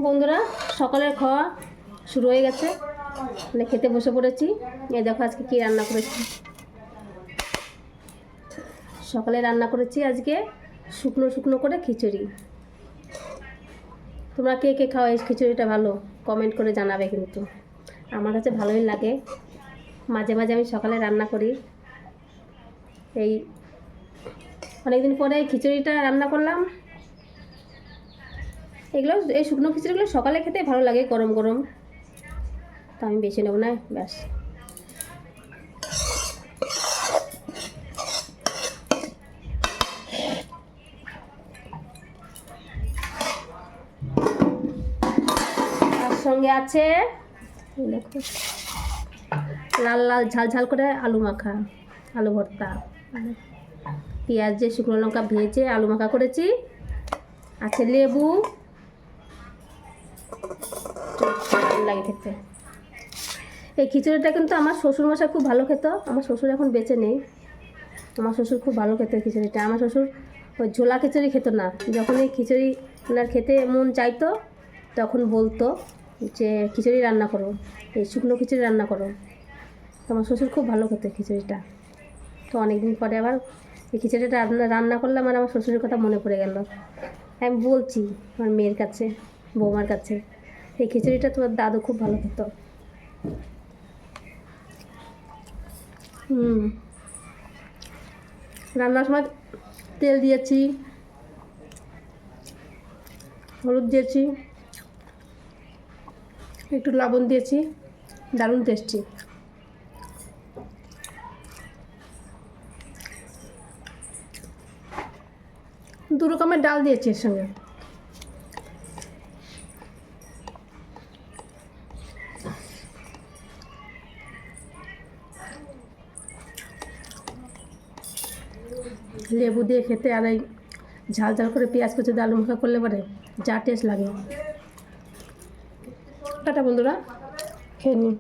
বন্ধুরা, সকালের খাওয়া শুরু হয়ে গেছে, মানে খেতে বসে পড়েছি। এই দেখো আজকে কী রান্না করেছি। সকালে রান্না করেছি আজকে শুকনো শুকনো করে খিচুড়ি। তোমরা কে কে খাও এই খিচুড়িটা? ভালো কমেন্ট করে জানাবে। কিন্তু আমার কাছে ভালোই লাগে। মাঝে মাঝে আমি সকালে রান্না করি। এই অনেকদিন পরে খিচুড়িটা রান্না করলাম। এগুলো এই শুকনো খিচুড়িগুলো সকালে খেতে ভালো লাগে, গরম গরম। তো আমি বেছে নেব না, ব্যাস। তার সঙ্গে আছে দেখো লাল লাল ঝাল ঝাল করে আলু মাখা, আলু ভর্তা, পেঁয়াজ দিয়ে শুকনো লঙ্কা ভেজে আলু মাখা করেছি। আছে লেবু, ভালো লাগে খেতে। এই খিচুড়িটা কিন্তু আমার শ্বশুরমশাই খুব ভালো খেত। আমার শ্বশুর এখন বেঁচে নেই। আমার শ্বশুর খুব ভালো খেত খিচুড়িটা। আমার শ্বশুর ওই ঝোলা খিচুড়ি খেত না। যখন এই খিচুড়ি ওনার খেতে মন চাইতো তখন বলতো যে খিচুড়ি রান্না করো, এই শুকনো খিচুড়ি রান্না করো। তো আমার শ্বশুর খুব ভালো খেত খিচুড়িটা। তো অনেকদিন পরে আবার এই খিচুড়িটা রান্না করলাম, আর আমার শ্বশুরের কথা মনে পড়ে গেল। আমি বলছি আমার মেয়ের কাছে, বৌমার কাছে, এই খিচুড়িটা তোমার দাদু খুব ভালো খেত। রান্নার সময় তেল দিয়েছি, হলুদ দিয়েছি, একটু লবণ দিয়েছি, দারুণ টেস্টি। দু রকমের ডাল দিয়েছি এর সঙ্গে। লেবু দিয়ে খেতে আর এই ঝাল ঝাল করে পেঁয়াজ কুচি দিয়ে আলু মাখা করলে পরে যা টেস্ট লাগে। টাটা বন্ধুরা, খেয়ে নিন।